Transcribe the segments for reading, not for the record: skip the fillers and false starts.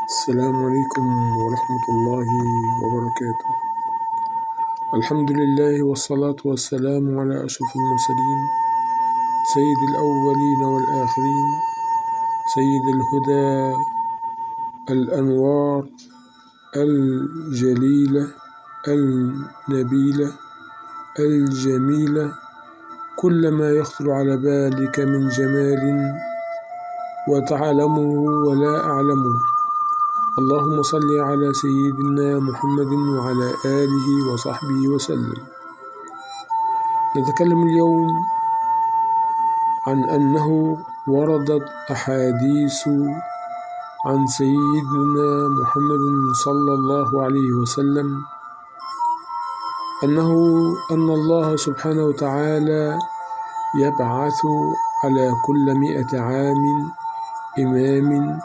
السلام عليكم ورحمة الله وبركاته. الحمد لله والصلاة والسلام على أشرف المرسلين سيد الأولين والآخرين، سيد الهدى الأنوار الجليلة النبيلة الجميلة، كل ما يخطر على بالك من جمال وتعلمه ولا أعلمه. اللهم صل على سيدنا محمد وعلى آله وصحبه وسلم. نتكلم اليوم عن أنه وردت أحاديث عن سيدنا محمد صلى الله عليه وسلم أن الله سبحانه وتعالى يبعث على كل 100 عام إمام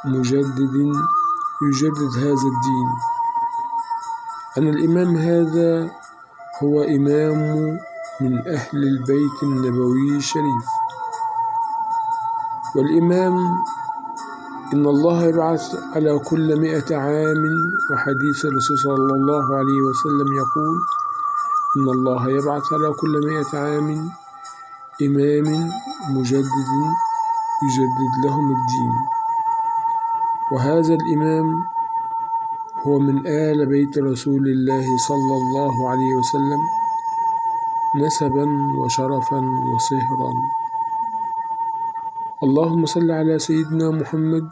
مجدد يجدد هذا الدين. أن الإمام هذا هو إمام من أهل البيت النبوي الشريف. والإمام إن الله يبعث على كل 100 عام، وحديث الرسول صلى الله عليه وسلم يقول إن الله يبعث على كل 100 عام إمام مجدد يجدد لهم الدين. وهذا الإمام هو من آل بيت رسول الله صلى الله عليه وسلم نسبا وشرفا وصهرا. اللهم صل على سيدنا محمد.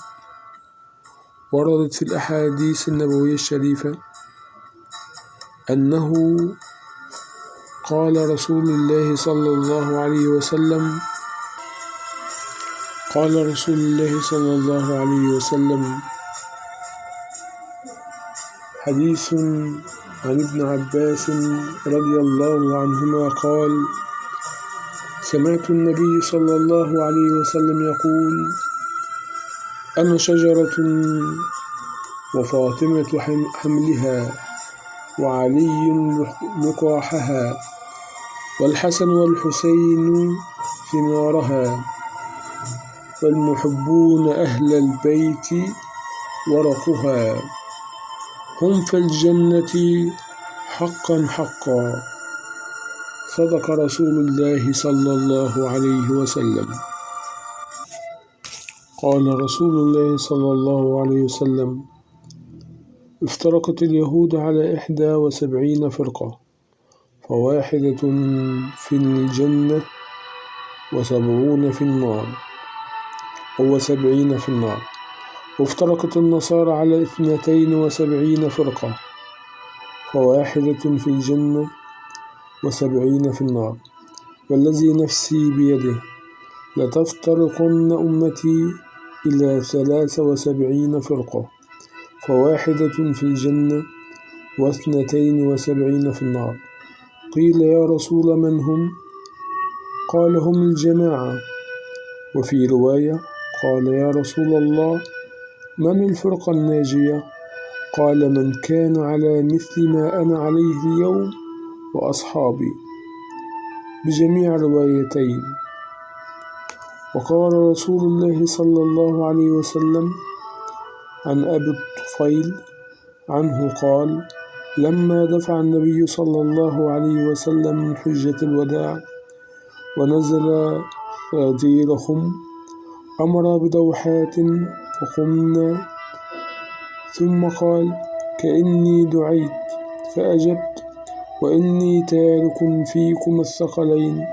وردت في الأحاديث النبوية الشريفة أنه قال رسول الله صلى الله عليه وسلم حديث عن ابن عباس رضي الله عنهما قال: سمعت النبي صلى الله عليه وسلم يقول: أنا شجرة وفاطمة حملها وعلي لقاحها والحسن والحسين ثمارها والمحبون أهل البيت ورقها، هم في الجنة حقا حقا. صدق رسول الله صلى الله عليه وسلم. قال رسول الله صلى الله عليه وسلم: افترقت اليهود على 71 فرقة، فواحدة في الجنة و70 في النار، و70 في النار. وافترقت النصارى على 72 فرقة، فواحدة في الجنة و70 في النار. والذي نفسي بيده لتفترقن أمتي إلى 73 فرقة، فواحدة في الجنة و72 في النار. قيل: يا رسول من هم؟ قال: هم الجماعة. وفي رواية قال: يا رسول الله من الفرقة الناجية؟ قال: من كان على مثل ما أنا عليه اليوم وأصحابي، بجميع الروايتين. وقال رسول الله صلى الله عليه وسلم عن أبي الطفيل عنه قال: لما دفع النبي صلى الله عليه وسلم من حجة الوداع ونزل غديرهم أمر بدوحات فقمنا، ثم قال: كأني دعيت فأجبت، وإني تارك فيكم الثقلين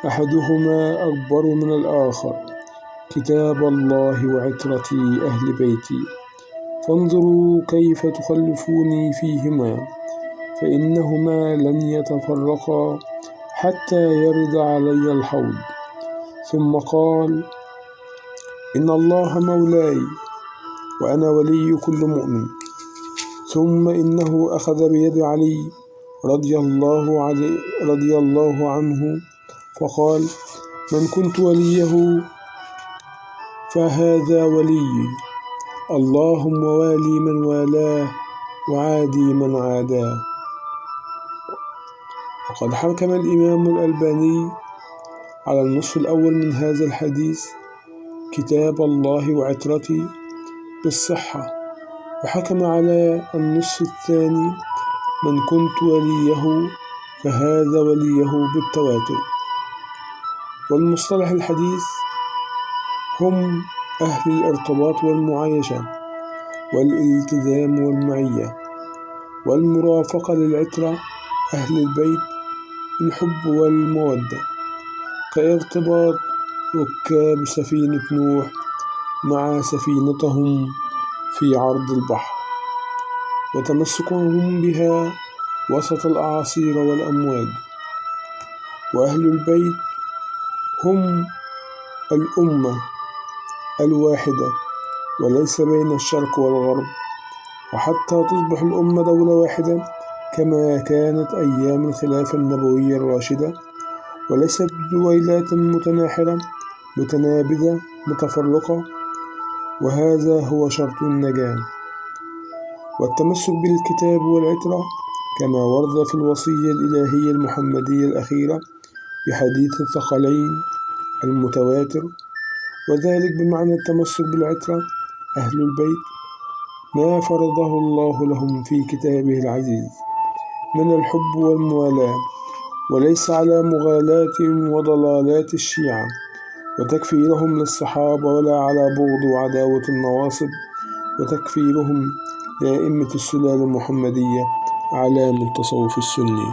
أحدهما أكبر من الآخر، كتاب الله وعترتي أهل بيتي، فانظروا كيف تخلفوني فيهما، فإنهما لن يتفرقا حتى يرد علي الحوض. ثم قال: إن الله مولاي وأنا ولي كل مؤمن. ثم إنه أخذ بيد علي رضي الله عنه فقال: من كنت وليه فهذا ولي، اللهم والي من والاه وعادي من عاداه. وقد حكم الإمام الألباني على النصف الأول من هذا الحديث: كتاب الله وعترتي بالصحة، وحكم على النصف الثاني: من كنت وليه فهذا وليه بالتواتر. والمصطلح الحديث هم أهل الارتباط والمعايشة والالتزام والمعية والمرافقة للعترة أهل البيت بالحب والمودة، كارتباط ركاب سفينة نوح مع سفينتهم في عرض البحر، وتمسكهم بها وسط الأعاصير والأمواج. وأهل البيت هم الأمة الواحدة، وليس بين الشرق والغرب، وحتى تصبح الأمة دولة واحدة كما كانت أيام الخلافة النبوية الراشدة، وليست دويلات متناحرة متنابذة متفرقة. وهذا هو شرط النجاة. والتمسك بالكتاب والعترة كما ورد في الوصية الإلهية المحمدية الأخيرة بحديث الثقلين المتواتر، وذلك بمعنى التمسك بالعترة أهل البيت ما فرضه الله لهم في كتابه العزيز من الحب والموالاة، وليس على مغالاة وضلالات الشيعة وتكفيرهم للصحابة، ولا على بغض وعداوة النواصب وتكفيرهم لأئمة السلالة المحمدية علام التصوف السني.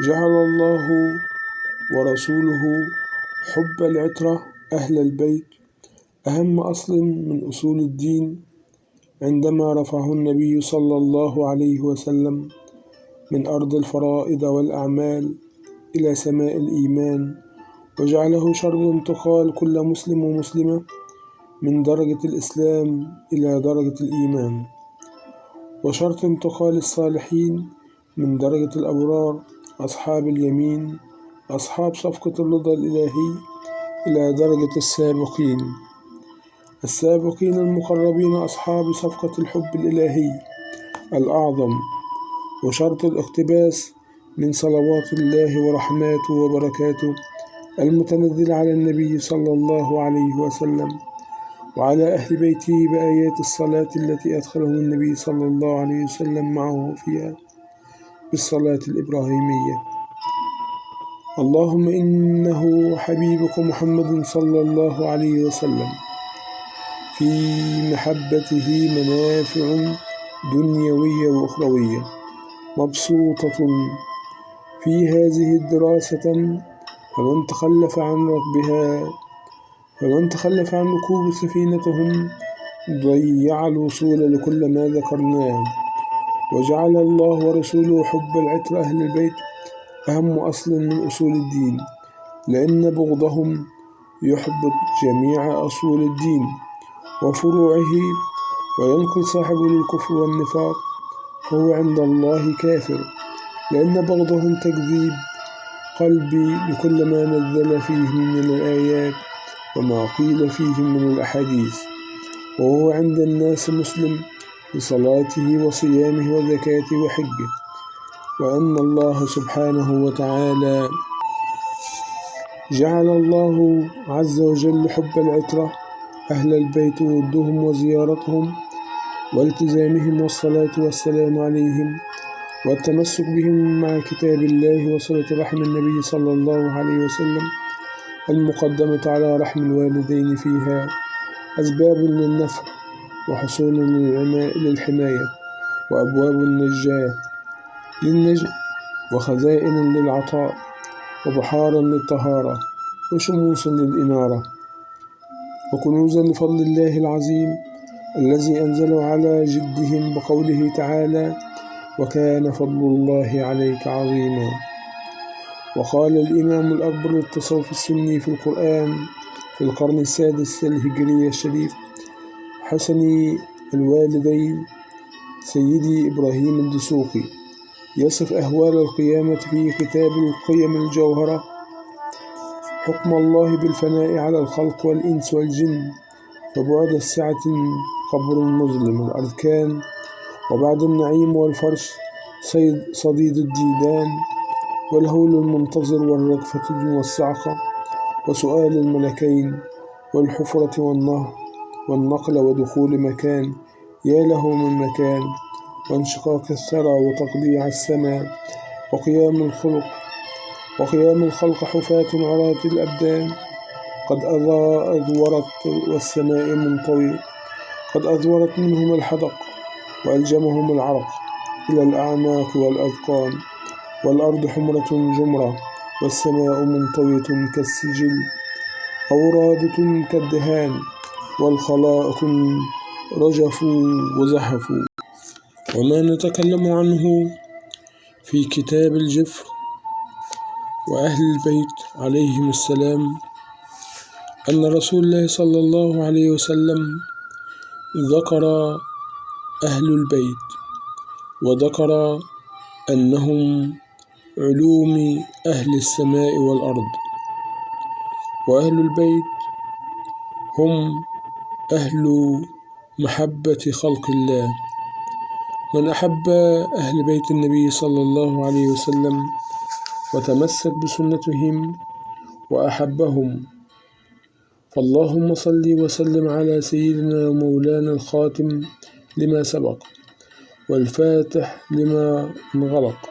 جعل الله ورسوله حب العترة أهل البيت أهم أصل من أصول الدين، عندما رفعه النبي صلى الله عليه وسلم من أرض الفرائض والأعمال إلى سماء الإيمان، وجعله شرط انتقال كل مسلم ومسلمة من درجة الإسلام إلى درجة الإيمان، وشرط انتقال الصالحين من درجة الأبرار أصحاب اليمين أصحاب صفقة الرضا الإلهي إلى درجة السابقين المقربين أصحاب صفقة الحب الإلهي الأعظم، وشرط الاقتباس من صلوات الله ورحماته وبركاته المتنزل على النبي صلى الله عليه وسلم وعلى أهل بيته بآيات الصلاة التي أدخلهم النبي صلى الله عليه وسلم معه فيها بالصلاة الإبراهيمية. اللهم إنه حبيبك محمد صلى الله عليه وسلم في محبته منافع دنيوية وأخروية مبسوطة في هذه الدراسة، فمن تخلف عن ركوب سفينتهم ضيع الوصول لكل ما ذكرناه. وجعل الله ورسوله حب العترة أهل البيت أهم أصل من أصول الدين، لأن بغضهم يحبط جميع أصول الدين وفروعه وينقل صاحبه للكفر والنفاق، فهو عند الله كافر، لأن بغضهم تكذيب قلبي لكل ما نزل فيهم من الآيات وما قيل فيهم من الأحاديث، وهو عند الناس مسلم بصلاته وصيامه وزكاته وحجه. وأن الله سبحانه وتعالى جعل الله عز وجل حب العترة أهل البيت ودهم وزيارتهم والتزامهم والصلاة والسلام عليهم والتمسك بهم مع كتاب الله وصلة رحم النبي صلى الله عليه وسلم المقدمة على رحم الوالدين فيها أسباب للنفع وحصول للحماية وأبواب للنجاة وخزائن للعطاء وبحارا للطهارة وشموسا للإنارة وكنوزا لفضل الله العظيم الذي أنزله على جدهم بقوله تعالى: وكان فضل الله عليك عظيما. وقال الإمام الأكبر للتصوف السني في القرآن في القرن السادس الهجري الشريف حسني الوالدين سيدي إبراهيم الدسوقي يصف أهوال القيامة في كتاب القيم الجوهرة: حكم الله بالفناء على الخلق والإنس والجن، وبعد السعة قبر مظلم الأركان، وبعد النعيم والفرش صديد الديدان والهول المنتظر والرجفة والصعقة وسؤال الملكين والحفرة والنهر والنقل ودخول مكان، يا له من مكان، وانشقاق الثرى وتقطيع السماء، وقيام الخلق حفاة عراة الأبدان، قد أذورت والسماء منطوي، قد أذورت منهم الحدق وألجمهم العرق إلى الأعناق والأذقان، والأرض حمرة جمرة، والسماء منطوية كالسجل، أورادة كالدهان، والخلائق رجفوا وزحفوا. وما نتكلم عنه في كتاب الجفر وأهل البيت عليهم السلام أن رسول الله صلى الله عليه وسلم ذكر أهل البيت، وذكر أنهم علوم أهل السماء والأرض، وأهل البيت هم أهل محبة خلق الله. من أحب أهل بيت النبي صلى الله عليه وسلم وتمسك بسنتهم وأحبهم، فاللهم صل وسلم على سيدنا ومولانا الخاتم لما سبق، والفاتح لما انغلق،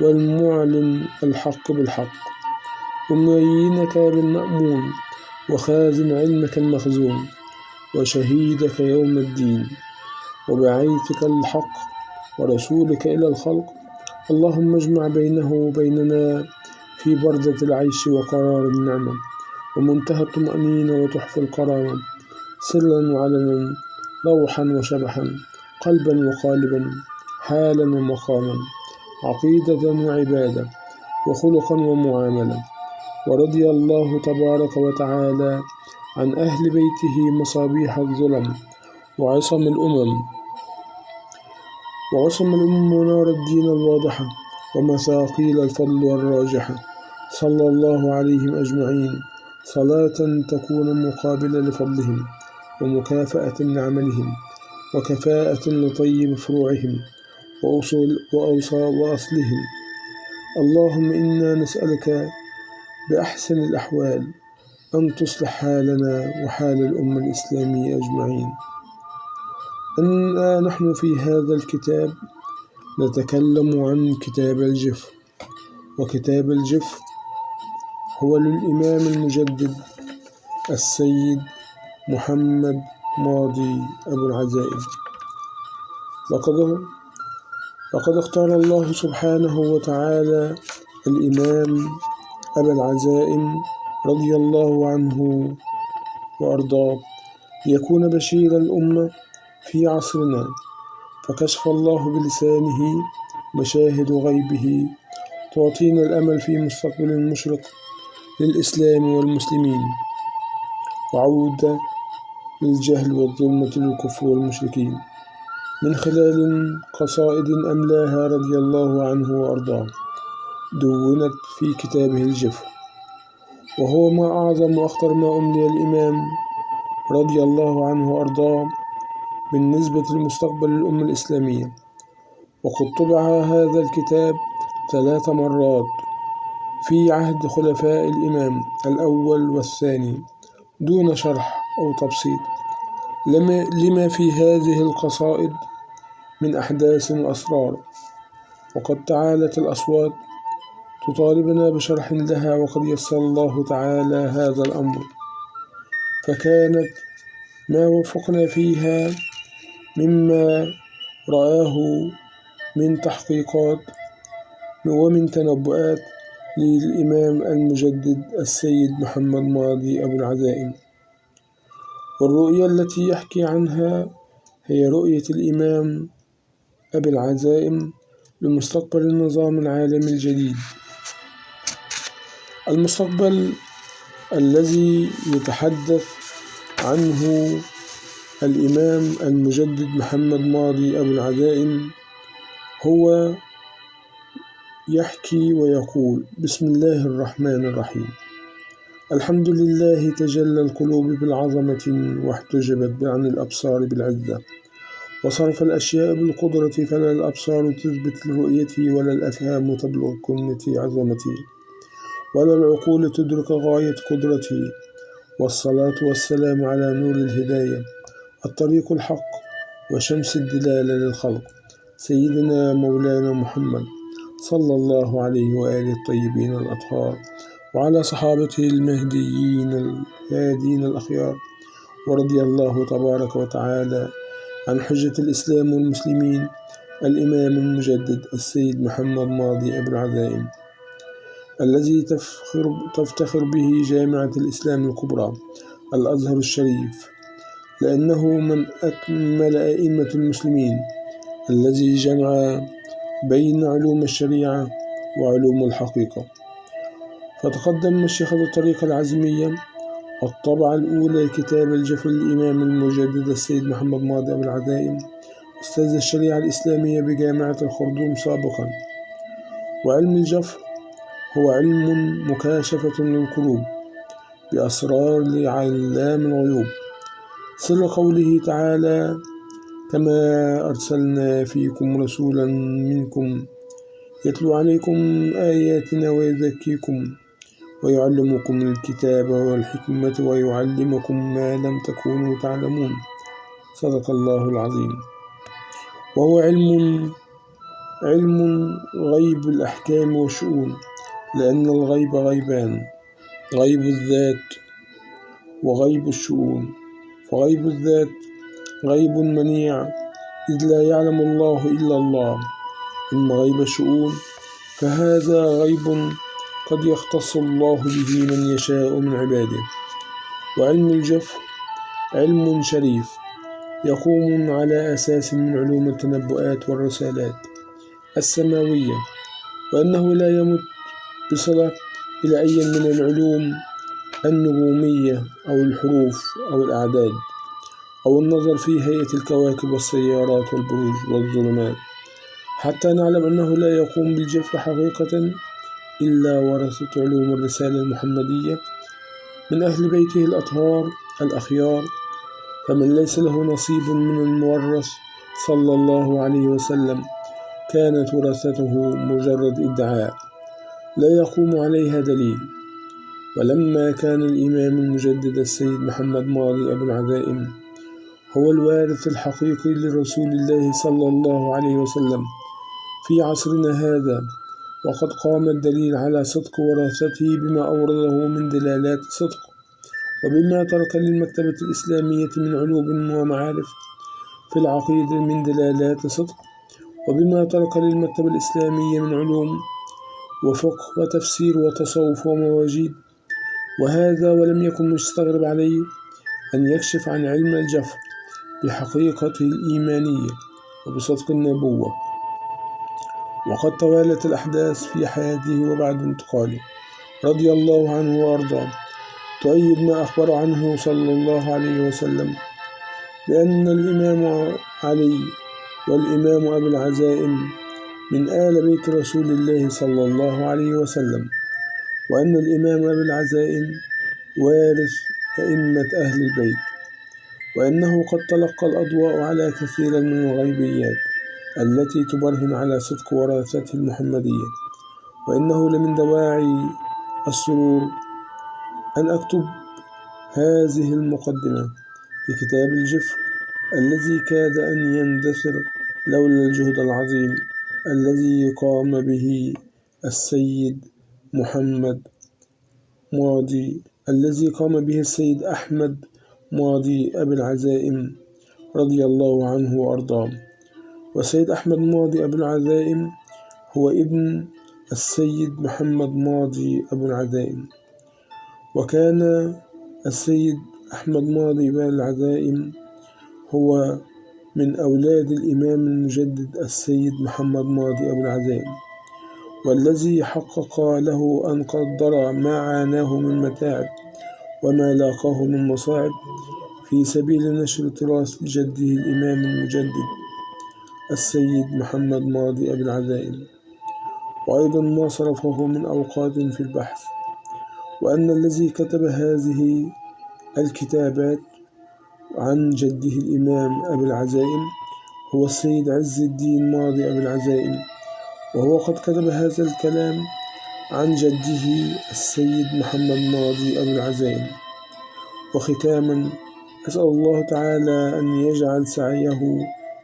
والمعلن الحق بالحق، ومبينك بالمأمون، وخازن علمك المخزون، وشهيدك يوم الدين، وبعيتك الحق، ورسولك إلى الخلق. اللهم اجمع بينه وبيننا في بردة العيش وقرار النعمة، ومنتهى الطمأنينة وتحفة الكرامة، سرا وعلنا، روحا وشبحا، قلبا وقالبا، حالا ومقاما، عقيدة وعبادة، وخلقا ومعاملة. ورضي الله تبارك وتعالى عن أهل بيته مصابيح الظلم وعصم الأمم ونور الدين الواضحة، ومثاقيل الفضل والراجحة. صلى الله عليهم أجمعين صلاة تكون مقابلة لفضلهم، ومكافأة لعملهم، وكفاءة لطيب فروعهم وأصلهم. اللهم إنا نسألك بأحسن الأحوال أن تصلح حالنا وحال الأمة الإسلامية أجمعين. أنا نحن في هذا الكتاب نتكلم عن كتاب الجفر، وكتاب الجفر هو للإمام المجدد السيد محمد ماضي أبو العزائم. لقد اختار الله سبحانه وتعالى الإمام أبا العزائم رضي الله عنه وأرضاه ليكون بشير الأمة في عصرنا، فكشف الله بلسانه مشاهد غيبه تعطينا الأمل في مستقبل مشرق للإسلام والمسلمين، وعودة للجهل والظلمة للكفر والمشركين، من خلال قصائد أملاها رضي الله عنه وأرضاه دونت في كتابه الجفر، وهو ما أعظم وأخطر ما أملي الإمام رضي الله عنه وأرضاه بالنسبة لمستقبل الأمة الإسلامية. وقد طبع هذا الكتاب 3 مرات في عهد خلفاء الإمام الأول والثاني دون شرح أو تبسيط لما في هذه القصائد من أحداث وأسرار، وقد تعالت الأصوات تطالبنا بشرح لها، وقد يسر الله تعالى هذا الأمر، فكانت ما وفقنا فيها مما رآه من تحقيقات ومن تنبؤات للإمام المجدد السيد محمد ماضي أبو العزائم. والرؤية التي يحكي عنها هي رؤية الإمام أبي العزائم لمستقبل النظام العالمي الجديد، المستقبل الذي يتحدث عنه الإمام المجدد محمد ماضي أبو العزائم. هو يحكي ويقول: بسم الله الرحمن الرحيم. الحمد لله تجلى القلوب بالعظمة، واحتجبت عن الأبصار بالعزة، وصرف الأشياء بالقدرة، فلا الأبصار تثبت لرؤيتي، ولا الأفهام تبلغ كنة عظمتي، ولا العقول تدرك غاية قدرتي. والصلاة والسلام على نور الهداية، الطريق الحق وشمس الدلالة للخلق، سيدنا مولانا محمد صلى الله عليه وآله الطيبين الأطهار، وعلى صحابته المهديين الهادين الأخيار، ورضي الله تبارك وتعالى عن حجة الإسلام والمسلمين الإمام المجدد السيد محمد ماضي أبو العزائم، الذي تفتخر به جامعة الإسلام الكبرى الأزهر الشريف، لأنه من أكمل أئمة المسلمين، الذي جمع بين علوم الشريعة وعلوم الحقيقة. فتقدم مشيخة الطريقة العزمية الطبعة الأولى لكتاب الجفر للإمام المجدد السيد محمد ماضي أبو العزائم، أستاذ الشريعة الإسلامية بجامعة الخرطوم سابقا. وعلم الجفر هو علم مكاشفة للقلوب بأسرار لعلام الغيوب، سر قوله تعالى: كما أرسلنا فيكم رسولا منكم يتلو عليكم آياتنا ويزكيكم ويعلمكم الكتاب والحكمة ويعلمكم ما لم تكونوا تعلمون، صدق الله العظيم. وهو علم غيب الأحكام والشؤون، لأن الغيب غيبان: غيب الذات وغيب الشؤون. فغيب الذات غيب منيع، إذ لا يعلم الله إلا الله. أما غيب الشؤون فهذا غيب قد يختص الله به من يشاء من عباده. وعلم الجفر علم شريف يقوم على أساس من علوم التنبؤات والرسالات السماوية، وأنه لا يمت بصلة إلى أي من العلوم النجومية أو الحروف أو الأعداد أو النظر في هيئة الكواكب والسيارات والبروج والظلمات، حتى نعلم أنه لا يقوم بالجفر حقيقة إلا ورثة علوم الرسالة المحمدية من أهل بيته الأطهار الأخيار. فمن ليس له نصيب من المورث صلى الله عليه وسلم كانت ورثته مجرد ادعاء لا يقوم عليها دليل. ولما كان الإمام المجدد السيد محمد ماضي أبو العزائم هو الوارث الحقيقي لرسول الله صلى الله عليه وسلم في عصرنا هذا، وقد قام الدليل على صدق وراثته بما أورده من دلالات صدق، وبما ترك للمكتبة الإسلامية من علوم ومعارف في العقيدة من دلالات صدق، وبما ترك للمكتبة الإسلامية من علوم وفقه وتفسير وتصوف ومواجيد. وهذا ولم يكن مستغرب عليه أن يكشف عن علم الجفر بحقيقته الإيمانية وبصدق النبوة. وقد توالت الأحداث في حياته وبعد انتقاله رضي الله عنه وأرضاه تؤيد ما أخبر عنه صلى الله عليه وسلم بأن الإمام علي والإمام أبو العزائم من آل بيت رسول الله صلى الله عليه وسلم، وأن الإمام أبو العزائم وارث أئمة أهل البيت، وأنه قد تلقى الأضواء على كثير من الغيبيات التي تبرهن على صدق وراثته المحمدية. وإنه لمن دواعي السرور أن أكتب هذه المقدمة لكتاب الجفر الذي كاد أن يندثر لولا الجهد العظيم الذي قام به السيد أحمد ماضي أبي العزائم رضي الله عنه وأرضاه. وسيد أحمد ماضي أبو العزائم هو ابن السيد محمد ماضي أبو العزائم، وكان السيد أحمد ماضي أبو العزائم هو من أولاد الإمام المجدد السيد محمد ماضي أبو العزائم، والذي حقق له أن قدر ما عاناه من متاعب وما لاقاه من مصاعب في سبيل نشر تراث جده الإمام المجدد السيد محمد ماضي أبي العزائم، وأيضا ما صرفه من أوقات في البحث. وأن الذي كتب هذه الكتابات عن جده الإمام أبي العزائم هو السيد عز الدين ماضي أبي العزائم، وهو قد كتب هذا الكلام عن جده السيد محمد ماضي أبي العزائم. وختاما أسأل الله تعالى أن يجعل سعيه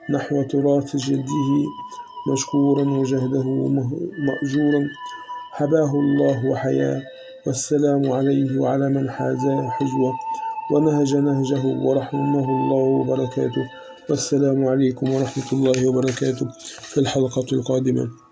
نحو تراث جده مشكورا وجهده مأجورا، حباه الله وحياه. والسلام عليه وعلى من حازاه حزوه ونهج نهجه ورحمه الله وبركاته. والسلام عليكم ورحمة الله وبركاته في الحلقة القادمة.